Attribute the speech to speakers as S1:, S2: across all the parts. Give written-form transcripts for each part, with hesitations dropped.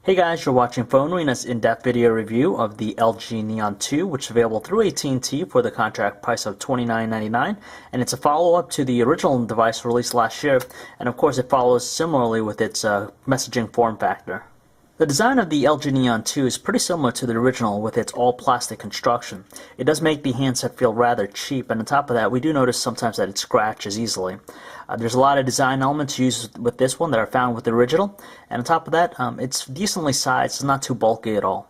S1: Hey guys, you're watching Phone Arena's in-depth video review of the LG Neon 2, which is available through AT&T for the contract price of $29.99, and it's a follow-up to the original device released last year, and of course it follows similarly with its messaging form factor. The design of the LG Neon 2 is pretty similar to the original with its all-plastic construction. It does make the handset feel rather cheap, and on top of that, we do notice sometimes that it scratches easily. There's a lot of design elements used with this one that are found with the original, and on top of that, it's decently sized, it's not too bulky at all.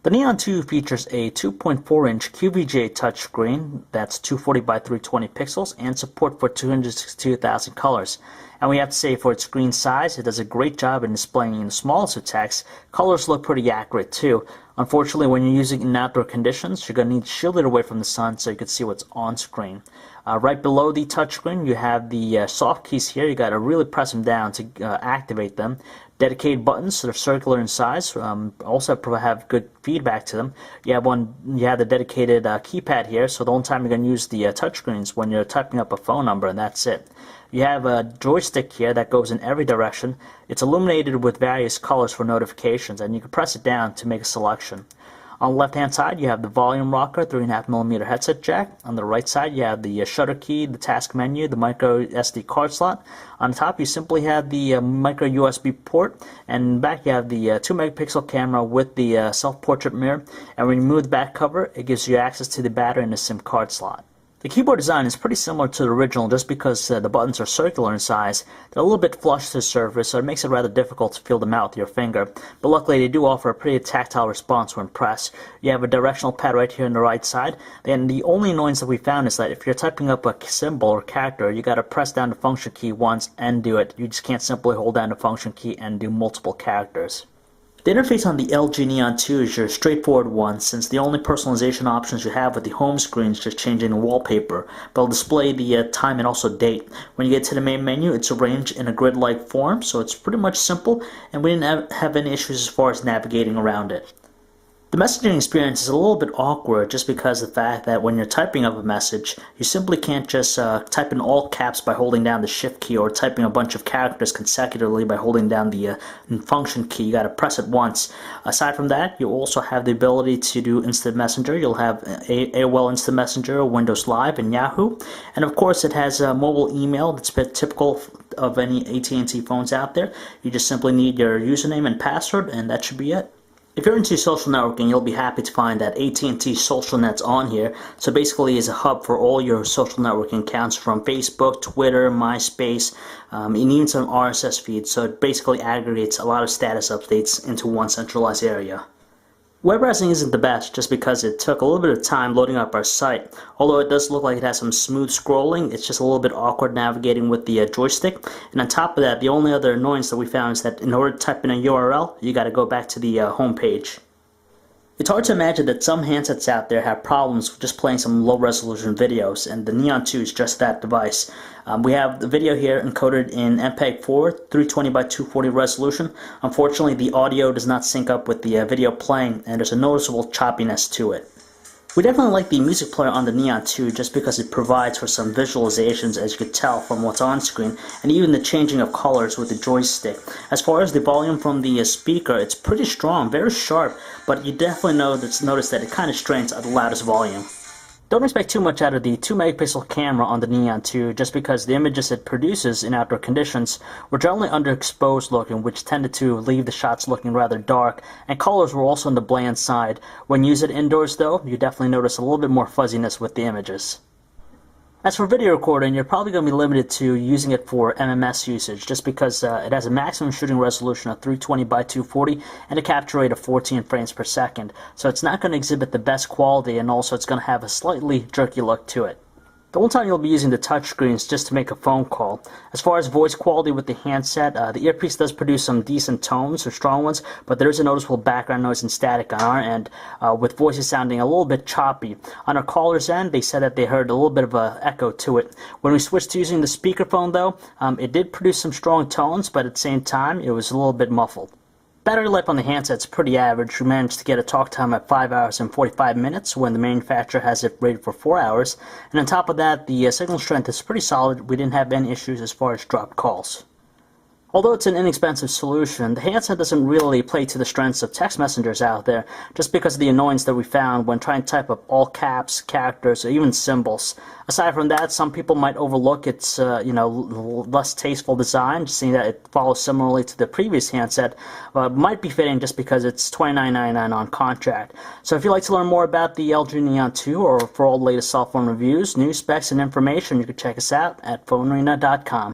S1: The Neon 2 features a 2.4-inch QVGA touchscreen that's 240 by 320 pixels and support for 262,000 colors. And we have to say, for its screen size, it does a great job in displaying in the smallest of text. Colors look pretty accurate too. Unfortunately, when you're using it in outdoor conditions, you're going to need to shield it away from the sun so you can see what's on screen. Right below the touchscreen, you have the soft keys here. You got to really press them down to activate them. Dedicated buttons that are circular in size, also have good feedback to them. You have the dedicated keypad here, so the only time you're going to use the touchscreen is when you're typing up a phone number, and that's it. You have a joystick here that goes in every direction. It's illuminated with various colors for notifications, and you can press it down to make a selection. On the left-hand side, you have the volume rocker, 3.5mm headset jack. On the right side, you have the shutter key, the task menu, the micro SD card slot. On top, you simply have the micro USB port, and back you have the 2-megapixel camera with the self-portrait mirror. And when you move the back cover, it gives you access to the battery and the SIM card slot. The keyboard design is pretty similar to the original just because the buttons are circular in size. They're a little bit flush to the surface, so it makes it rather difficult to feel them out with your finger. But luckily, they do offer a pretty tactile response when pressed. You have a directional pad right here on the right side. And the only annoyance that we found is that if you're typing up a symbol or character, you got to press down the function key once and do it. You just can't simply hold down the function key and do multiple characters. The interface on the LG Neon 2 is your straightforward one, since the only personalization options you have with the home screen is just changing the wallpaper, but it'll display the time and also date. When you get to the main menu, it's arranged in a grid-like form, so it's pretty much simple, and we didn't have any issues as far as navigating around it. The messaging experience is a little bit awkward just because of the fact that when you're typing up a message, you simply can't just type in all caps by holding down the shift key or typing a bunch of characters consecutively by holding down the function key. You got to press it once. Aside from that, you also have the ability to do Instant Messenger. You'll have AOL Instant Messenger, Windows Live, and Yahoo. And of course, it has mobile email that's typical of any AT&T phones out there. You just simply need your username and password, and that should be it. If you're into social networking, you'll be happy to find that AT&T Social Net's on here. So basically, it's a hub for all your social networking accounts from Facebook, Twitter, MySpace, and even some RSS feeds. So it basically aggregates a lot of status updates into one centralized area. Web browsing isn't the best just because it took a little bit of time loading up our site. Although it does look like it has some smooth scrolling, it's just a little bit awkward navigating with the joystick. And on top of that, the only other annoyance that we found is that in order to type in a URL, you got to go back to the home page. It's hard to imagine that some handsets out there have problems with just playing some low-resolution videos, and the Neon 2 is just that device. We have the video here encoded in MPEG-4, 320 by 240 resolution. Unfortunately, the audio does not sync up with the video playing, and there's a noticeable choppiness to it. We definitely like the music player on the Neon 2 just because it provides for some visualizations, as you could tell from what's on screen, and even the changing of colors with the joystick. As far as the volume from the speaker, it's pretty strong, very sharp, but you definitely notice that it kind of strains at the loudest volume. Don't expect too much out of the 2-megapixel camera on the Neon 2 just because the images it produces in outdoor conditions were generally underexposed looking, which tended to leave the shots looking rather dark, and colors were also on the bland side. When you use it indoors though, you definitely notice a little bit more fuzziness with the images. As for video recording, you're probably going to be limited to using it for MMS usage just because it has a maximum shooting resolution of 320 by 240 and a capture rate of 14 frames per second. So it's not going to exhibit the best quality, and also it's going to have a slightly jerky look to it. The only time you'll be using the touchscreen is just to make a phone call. As far as voice quality with the handset, the earpiece does produce some decent tones or strong ones, but there is a noticeable background noise and static on our end, with voices sounding a little bit choppy. On our caller's end, they said that they heard a little bit of an echo to it. When we switched to using the speakerphone though, it did produce some strong tones, but at the same time, it was a little bit muffled. Battery life on the handset's pretty average. We managed to get a talk time at 5 hours and 45 minutes when the manufacturer has it rated for 4 hours. And on top of that, the signal strength is pretty solid. We didn't have any issues as far as dropped calls. Although it's an inexpensive solution, the handset doesn't really play to the strengths of text messengers out there, just because of the annoyance that we found when trying to type up all caps, characters, or even symbols. Aside from that, some people might overlook its less tasteful design, seeing that it follows similarly to the previous handset, but might be fitting just because it's $29.99 on contract. So if you'd like to learn more about the LG Neon 2 or for all the latest cell phone reviews, news, specs, and information, you can check us out at PhoneArena.com.